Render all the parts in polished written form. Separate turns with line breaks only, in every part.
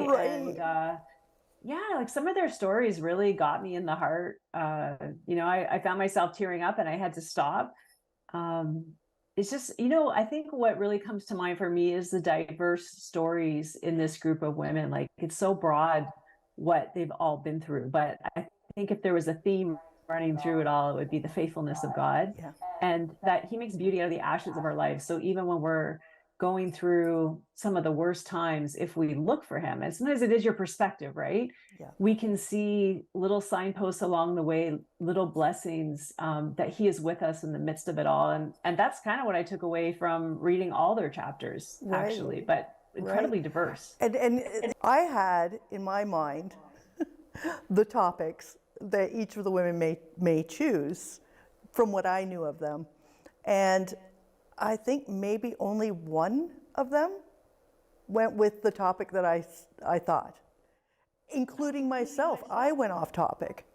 Right.
And yeah, like some of their stories really got me in the heart. I found myself tearing up and I had to stop. Um, it's just, I think what really comes to mind for me is the diverse stories in this group of women. Like it's so broad what they've all been through. But I think if there was a theme running through it all, it would be the faithfulness of God
Yeah.
and that He makes beauty out of the ashes of our lives. So even when we're going through some of the worst times, if we look for Him, and sometimes it is your perspective, right?
Yeah.
We can see little signposts along the way, little blessings that He is with us in the midst of it all. And that's kind of what I took away from reading all their chapters,
Right.
actually, but
Right.
incredibly diverse.
And I had in my mind the topics that each of the women may choose from what I knew of them. And I think maybe only one of them went with the topic that I thought, including myself. I went off topic.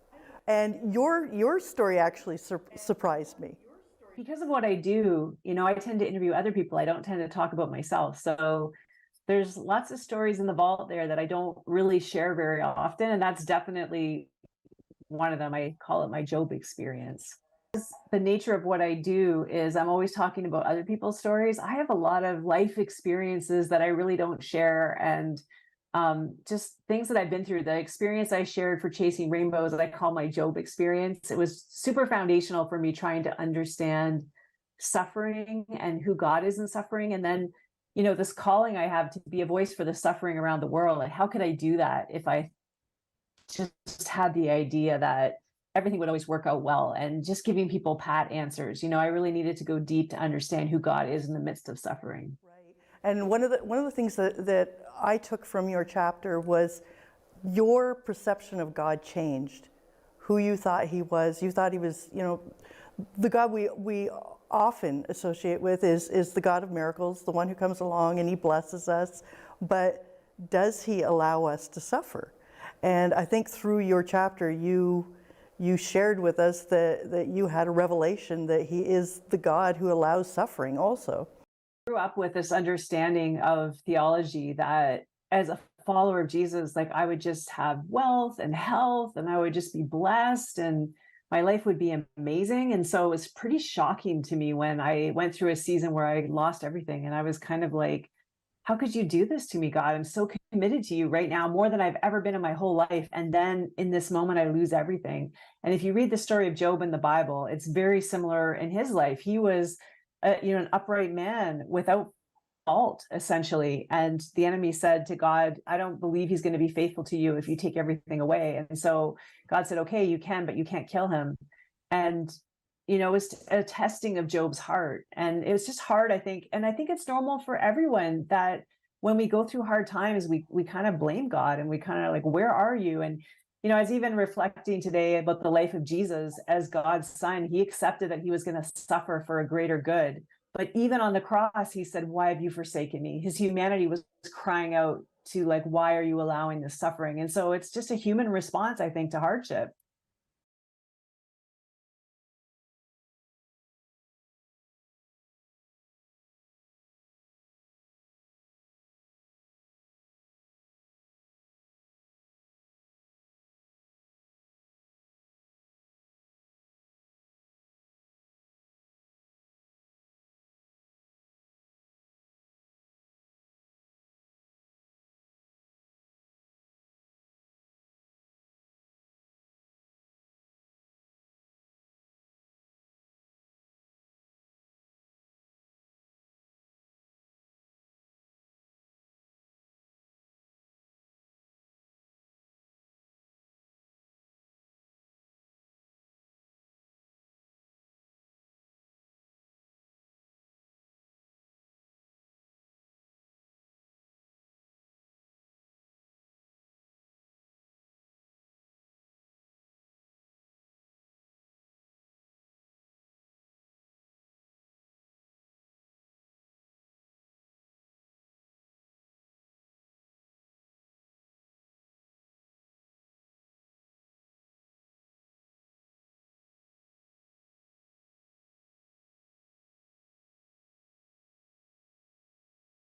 And your story actually surprised me.
Because of what I do, I tend to interview other people. I don't tend to talk about myself. So there's lots of stories in the vault there that I don't really share very often. And that's definitely one of them. I call it my Job experience. The nature of what I do is I'm always talking about other people's stories. I have a lot of life experiences that I really don't share. And just things that I've been through. The experience I shared for Chasing Rainbows that I call my Job experience. It was super foundational for me trying to understand suffering and who God is in suffering. And then, this calling I have to be a voice for the suffering around the world. Like, how could I do that if I just had the idea that everything would always work out well and just giving people pat answers? I really needed to go deep to understand who God is in the midst of suffering.
Right. And one of the things that I took from your chapter was your perception of God changed. Who you thought He was. You thought He was, the God we often associate with is the God of miracles, the one who comes along and He blesses us. But does He allow us to suffer? And I think through your chapter, you shared with us that you had a revelation that He is the God who allows suffering also.
Grew up with this understanding of theology that as a follower of Jesus, like I would just have wealth and health and I would just be blessed and my life would be amazing. And so it was pretty shocking to me when I went through a season where I lost everything. And I was kind of like, how could you do this to me, God? I'm so committed to you right now, more than I've ever been in my whole life. And then in this moment, I lose everything. And if you read the story of Job in the Bible, it's very similar in his life. He was an upright man without fault, essentially. And the enemy said to God, I don't believe he's going to be faithful to you if you take everything away. And so God said, okay, you can, but you can't kill him. And it was a testing of Job's heart. And it was just hard, I think. And I think it's normal for everyone that when we go through hard times, we kind of blame God and we kind of like, where are you? And I was even reflecting today about the life of Jesus as God's son. He accepted that he was going to suffer for a greater good. But even on the cross, he said, why have you forsaken me? His humanity was crying out to like, why are you allowing this suffering? And so it's just a human response, I think, to hardship.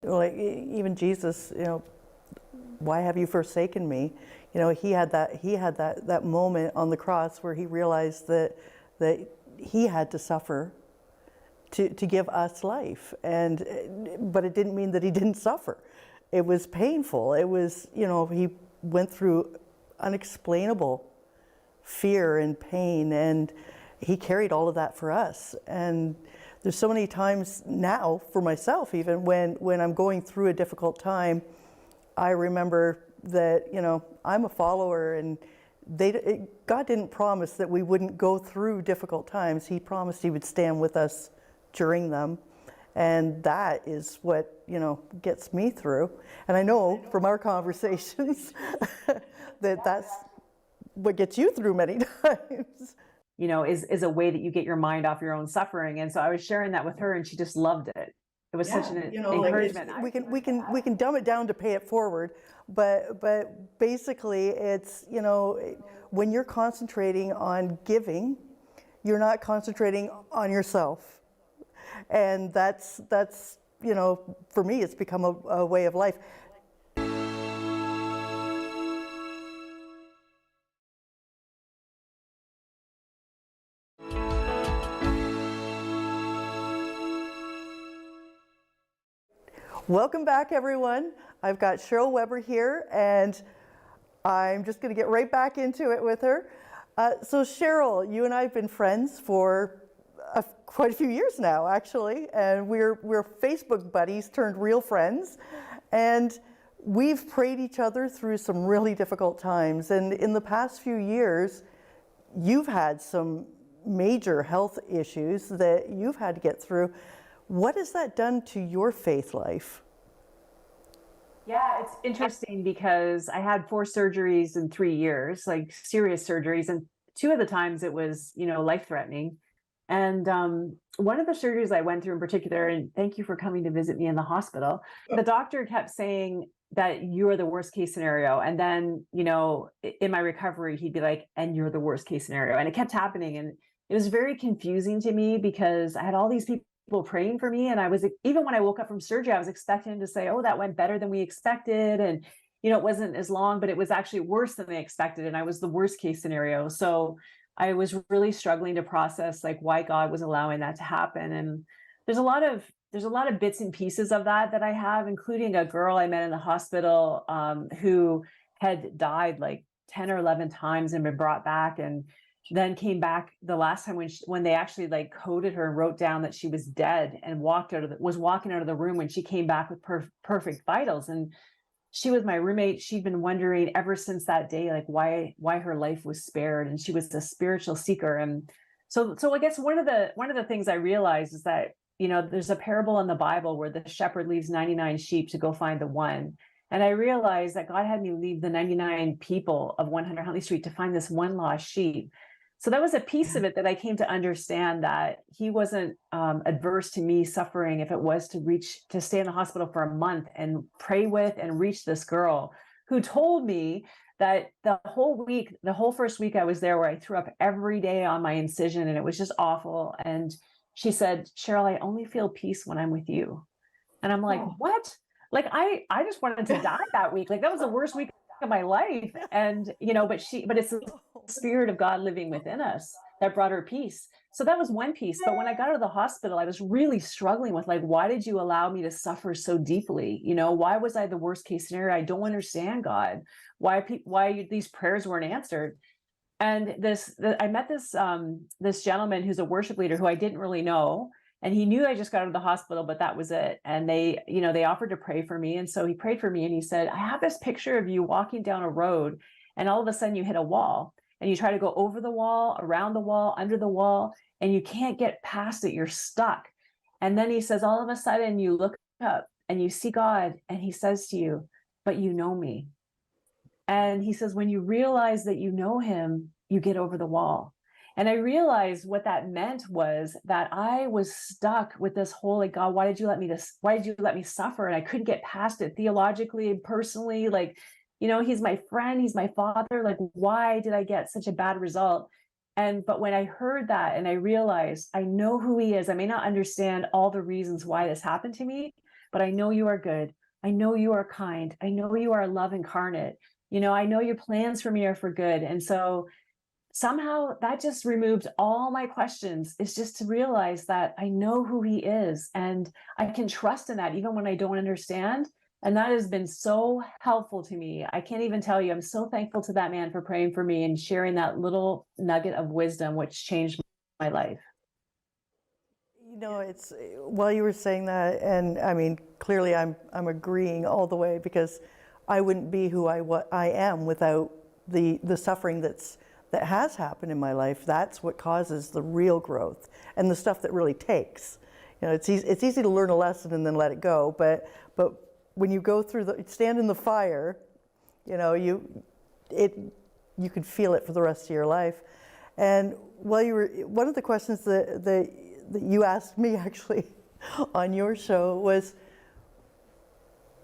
Like even Jesus, why have you forsaken me? You know, he had that moment on the cross where he realized that he had to suffer to give us life. But it didn't mean that he didn't suffer. It was painful. It was, you know, he went through unexplainable fear and pain, and he carried all of that for us. And there's so many times now for myself, even when I'm going through a difficult time, I remember that, you know, I'm a follower, and God didn't promise that we wouldn't go through difficult times. He promised he would stand with us during them. And that is what, you know, gets me through. And I know from our conversations that that's what gets you through many times.
You know, is a way that you get your mind off your own suffering. And so I was sharing that with her, and she just loved it. It was such an encouragement.
Like we can dumb it down to pay it forward, but basically it's, you know, when you're concentrating on giving, you're not concentrating on yourself. And that's, you know, for me, it's become a way of life. Welcome back, everyone. I've got Cheryl Weber here, and I'm just going to get right back into it with her. So Cheryl, you and I have been friends for quite a few years now, actually, and we're Facebook buddies turned real friends, and we've prayed each other through some really difficult times. And in the past few years, you've had some major health issues that you've had to get through. What has that done to your faith life?
Yeah, it's interesting because I had 4 surgeries in 3 years, like serious surgeries, and 2 of the times it was, you know, life-threatening. And one of the surgeries I went through in particular, and thank you for coming to visit me in the hospital, the doctor kept saying that you're the worst case scenario. And then, you know, in my recovery, he'd be like, and you're the worst case scenario. And it kept happening. And it was very confusing to me because I had all these people praying for me. And I was, even when I woke up from surgery, I was expecting him to say, oh, that went better than we expected. And, you know, it wasn't as long, but it was actually worse than they expected. And I was the worst case scenario. So I was really struggling to process like why God was allowing that to happen. And there's a lot of bits and pieces of that I have, including a girl I met in the hospital who had died like 10 or 11 times and been brought back, and then came back the last time when they actually like coded her and wrote down that she was dead, and was walking out of the room when she came back with perfect vitals. And she was my roommate. She'd been wondering ever since that day, like why her life was spared. And she was a spiritual seeker. And so I guess one of the things I realized is that, you know, there's a parable in the Bible where the shepherd leaves 99 sheep to go find the one. And I realized that God had me leave the 99 people of 100 Huntley Street to find this one lost sheep. So that was a piece of it that I came to understand, that he wasn't adverse to me suffering if it was to stay in the hospital for a month and pray with and reach this girl who told me that the whole first week I was there, where I threw up every day on my incision and it was just awful. And she said, Cheryl, I only feel peace when I'm with you. And I'm like, what? Like, I just wanted to die that week. Like, that was the worst week of my life. And, you know, but it's the Spirit of God living within us that brought her peace. So that was one piece. But when I got out of the hospital, I was really struggling with like, why did you allow me to suffer so deeply? You know, why was I the worst case scenario? I don't understand, God. Why these prayers weren't answered? And I met this gentleman who's a worship leader who I didn't really know. And he knew I just got out of the hospital, but that was it. And they offered to pray for me. And so he prayed for me, and he said, I have this picture of you walking down a road, and all of a sudden you hit a wall, and you try to go over the wall, around the wall, under the wall, and you can't get past it. You're stuck. And then he says, all of a sudden you look up and you see God, and he says to you, but you know me. And he says, when you realize that you know him, you get over the wall. And I realized what that meant was that I was stuck with this whole, like, God, why did you let me suffer? And I couldn't get past it theologically and personally. Like, you know, he's my friend, he's my father. Like, why did I get such a bad result? But when I heard that and I realized I know who he is, I may not understand all the reasons why this happened to me, but I know you are good. I know you are kind. I know you are love incarnate. You know, I know your plans for me are for good. And so somehow that just removed all my questions. It's just to realize that I know who he is and I can trust in that even when I don't understand. And that has been so helpful to me. I can't even tell you, I'm so thankful to that man for praying for me and sharing that little nugget of wisdom, which changed my life.
You know, it's while you were saying that, and I mean, clearly I'm agreeing all the way, because I wouldn't be who I am without the suffering that has happened in my life. That's what causes the real growth and the stuff that really takes. You know, it's easy to learn a lesson and then let it go, but when you go through stand in the fire, you know, you could feel it for the rest of your life. And while you were, one of the questions that you asked me actually on your show was,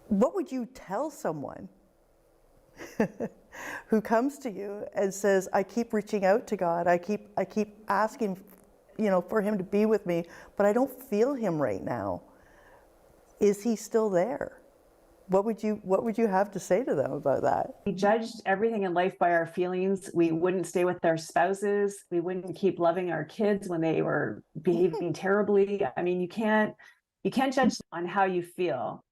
what would you tell someone who comes to you and says, I keep reaching out to God, I keep asking, you know, for him to be with me, but I don't feel him right now. Is he still there? What would you have to say to them about that?
We judged everything in life by our feelings. We wouldn't stay with our spouses. We wouldn't keep loving our kids when they were behaving terribly. I mean, you can't judge on how you feel.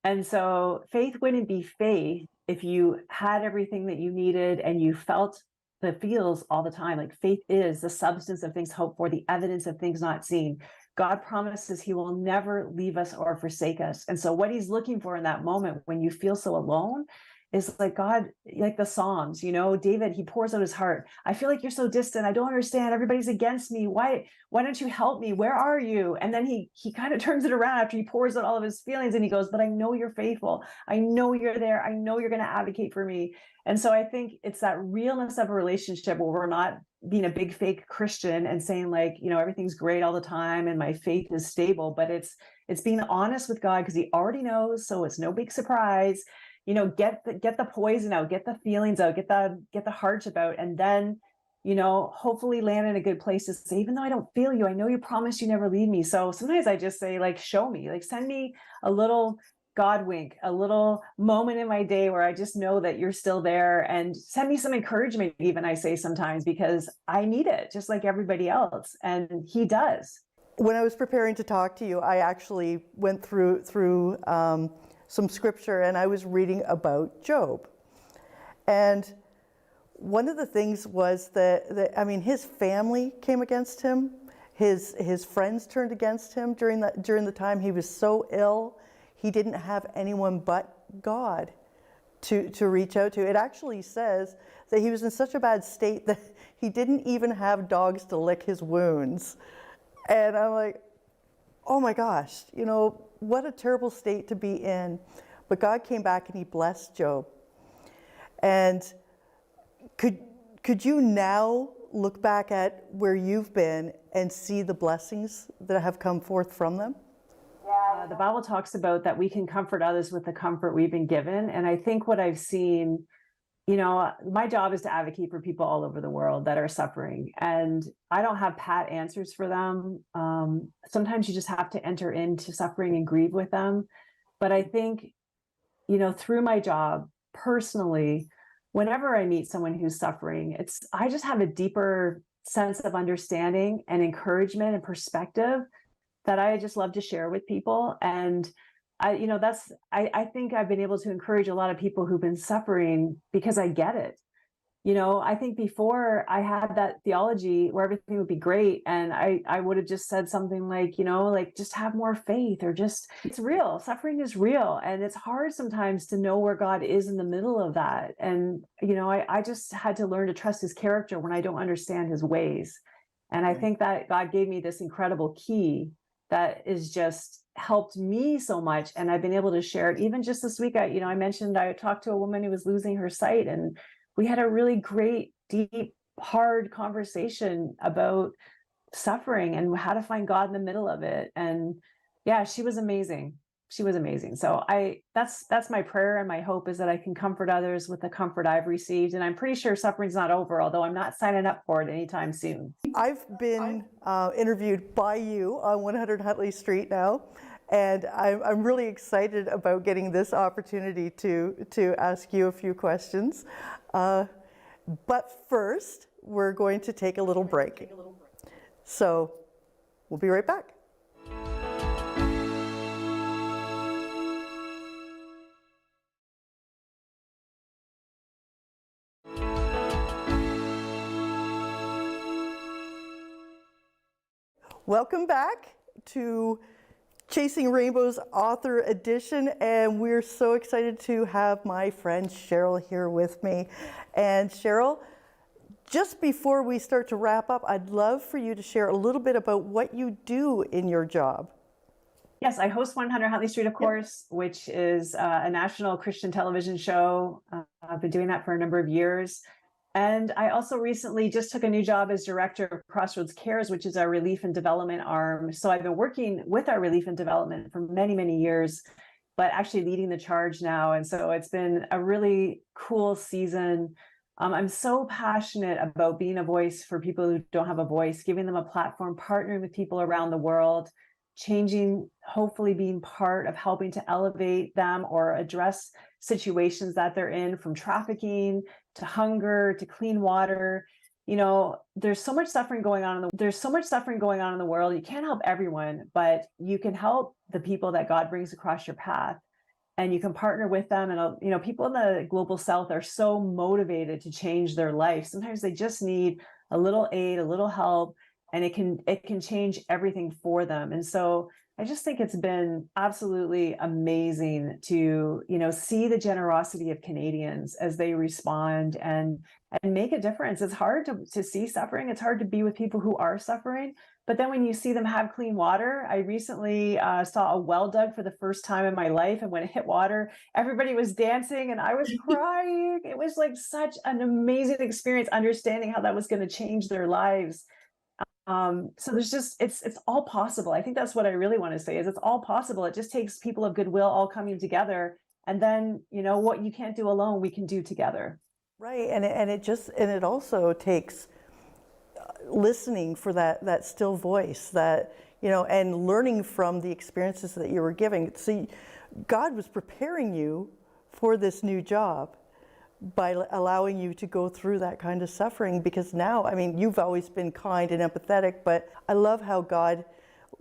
And so faith wouldn't be faith if you had everything that you needed and you felt the feels all the time. Like faith is the substance of things hoped for, the evidence of things not seen. God promises he will never leave us or forsake us. And so what he's looking for in that moment when you feel so alone is like God, like the Psalms, you know, David, he pours out his heart. I feel like you're so distant. I don't understand. Everybody's against me. Why don't you help me? Where are you? And then he kind of turns it around after he pours out all of his feelings and he goes, but I know you're faithful. I know you're there. I know you're going to advocate for me. And so I think it's that realness of a relationship where we're not being a big fake Christian and saying like, you know, everything's great all the time and my faith is stable, but it's being honest with God because he already knows. So it's no big surprise. You know, get the poison out, get the feelings out, get the hardship out, and then, you know, hopefully land in a good place to say, even though I don't feel you, I know you promised you never leave me. So sometimes I just say, like, show me, like, send me a little God wink, a little moment in my day where I just know that you're still there, and send me some encouragement, even I say sometimes, because I need it just like everybody else. And he does.
When I was preparing to talk to you, I actually went through some scripture and I was reading about Job. And one of the things was that I mean, his family came against him. His friends turned against him during the time he was so ill. He didn't have anyone but God to reach out to. It actually says that he was in such a bad state that he didn't even have dogs to lick his wounds. And I'm like, oh my gosh, you know, what a terrible state to be in. But God came back and he blessed Job. And could you now look back at where you've been and see the blessings that have come forth from them?
The Bible talks about that we can comfort others with the comfort we've been given. And I think what I've seen, you know, my job is to advocate for people all over the world that are suffering. And I don't have pat answers for them. Sometimes you just have to enter into suffering and grieve with them. But I think, you know, through my job personally, whenever I meet someone who's suffering, I just have a deeper sense of understanding and encouragement and perspective that I just love to share with people. And I think I've been able to encourage a lot of people who've been suffering because I get it. You know, I think before I had that theology where everything would be great, and I would have just said something like, you know, like, just have more faith, or just, it's real. Suffering is real. And it's hard sometimes to know where God is in the middle of that. And, you know, I just had to learn to trust his character when I don't understand his ways. And I think that God gave me this incredible key that is just helped me so much. And I've been able to share it. Even just this week, I mentioned I talked to a woman who was losing her sight, and we had a really great, deep, hard conversation about suffering and how to find God in the middle of it. And yeah, she was amazing. She was amazing. So that's my prayer and my hope, is that I can comfort others with the comfort I've received. And I'm pretty sure suffering's not over, although I'm not signing up for it anytime soon.
I've been interviewed by you on 100 Huntley Street now, And I'm really excited about getting this opportunity to ask you a few questions. But first, we're going to take a little break. So we'll be right back. Welcome back to Chasing Rainbows Author Edition, and we're so excited to have my friend Cheryl here with me. And Cheryl, just before we start to wrap up, I'd love for you to share a little bit about what you do in your job.
Yes, I host 100 Huntley Street, of course, which is a national Christian television show. I've been doing that for a number of years. And I also recently just took a new job as director of Crossroads Cares, which is our relief and development arm. So I've been working with our relief and development for many, many years, but actually leading the charge now. And so it's been a really cool season. I'm so passionate about being a voice for people who don't have a voice, giving them a platform, partnering with people around the world, changing, hopefully being part of helping to elevate them or address situations that they're in, from trafficking to hunger to clean water. You know, there's so much suffering going on in the world. You can't help everyone, but you can help the people that God brings across your path, and you can partner with them. And you know, people in the global south are so motivated to change their life. Sometimes they just need a little aid, a little help, and it can change everything for them. And so I just think it's been absolutely amazing to, you know, see the generosity of Canadians as they respond and make a difference. It's hard to see suffering. It's hard to be with people who are suffering. But then when you see them have clean water, I recently saw a well dug for the first time in my life. And when it hit water, everybody was dancing and I was crying. It was like such an amazing experience, understanding how that was going to change their lives. So there's just, it's all possible. I think that's what I really want to say, is it's all possible. It just takes people of goodwill all coming together. And then, you know, what you can't do alone, we can do together.
Right, and it also takes listening for that still voice, that, you know, and learning from the experiences that you were giving. See, God was preparing you for this new job by allowing you to go through that kind of suffering, because now, I mean, you've always been kind and empathetic, but I love how God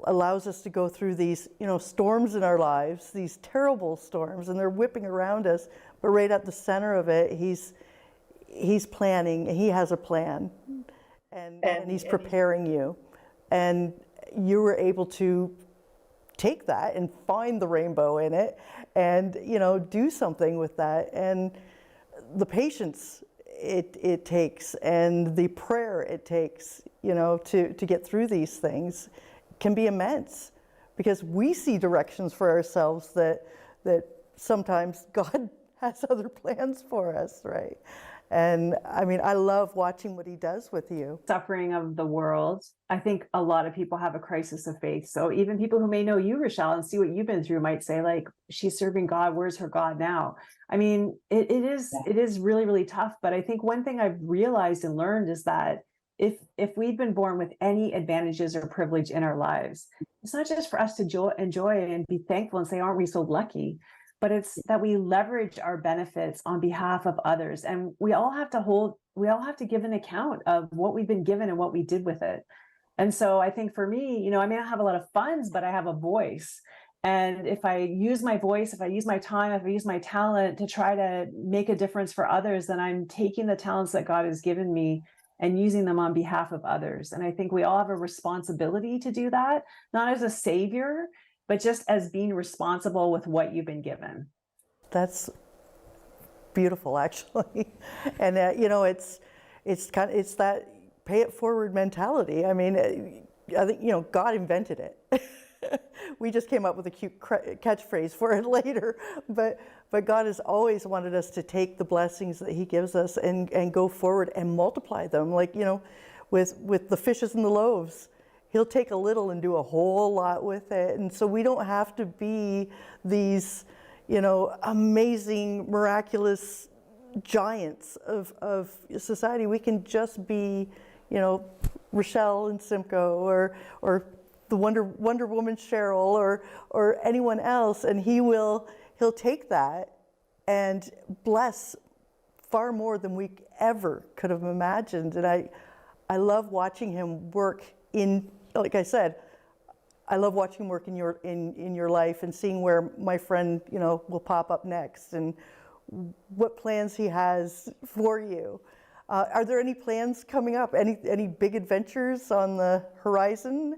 allows us to go through these, you know, storms in our lives, these terrible storms, and they're whipping around us, but right at the center of it, he's planning, he has a plan, and he's preparing you, and you were able to take that and find the rainbow in it, and, you know, do something with that. And the patience it takes, and the prayer it takes, you know, to get through these things can be immense, because we see directions for ourselves that sometimes God has other plans for us, right? And I mean, I love watching what he does with you.
Suffering of the world. I think a lot of people have a crisis of faith. So even people who may know you, Rochelle, and see what you've been through might say, like, she's serving God, where's her God now? I mean, it is really, really tough. But I think one thing I've realized and learned is that if we've been born with any advantages or privilege in our lives, it's not just for us to enjoy and be thankful and say, aren't we so lucky? But it's that we leverage our benefits on behalf of others. And we all have to give an account of what we've been given and what we did with it. And so I think for me, you know, I may not have a lot of funds, but I have a voice. And if I use my voice, if I use my time, if I use my talent to try to make a difference for others, then I'm taking the talents that God has given me and using them on behalf of others. And I think we all have a responsibility to do that, not as a savior, but just as being responsible with what you've been given.
That's beautiful, actually. And you know, it's that pay it forward mentality. I mean, I think, you know, God invented it. We just came up with a cute catchphrase for it later, but God has always wanted us to take the blessings that he gives us and go forward and multiply them. Like, you know, with the fishes and the loaves, he'll take a little and do a whole lot with it. And so we don't have to be these, you know, amazing, miraculous giants of society. We can just be, you know, Rochelle and Simcoe, or the Wonder Woman Cheryl or anyone else, and he'll take that and bless far more than we ever could have imagined. And I love watching him work in, like I said, I love watching him work in your life and seeing where my friend, will pop up next and what plans he has for you. Are there any plans coming up? Any big adventures on the horizon,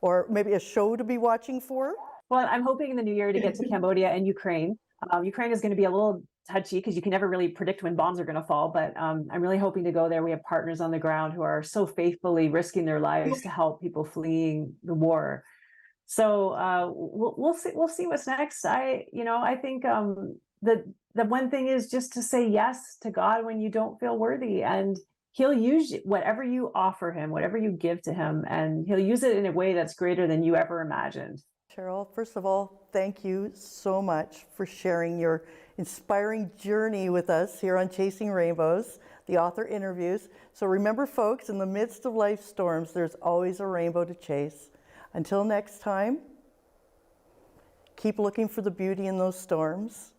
or maybe a show to be watching for?
Well, I'm hoping in the new year to get to Cambodia and Ukraine. Ukraine is going to be a little touchy because you can never really predict when bombs are going to fall, but I'm really hoping to go there. We have partners on the ground who are so faithfully risking their lives to help people fleeing the war. So we'll see what's next. I think the one thing is just to say yes to God when you don't feel worthy, and he'll use whatever you offer him, whatever you give to him, and he'll use it in a way that's greater than you ever imagined.
Cheryl, first of all, thank you so much for sharing your inspiring journey with us here on Chasing Rainbows, the author interviews. So remember, folks, in the midst of life's storms, there's always a rainbow to chase. Until next time, keep looking for the beauty in those storms.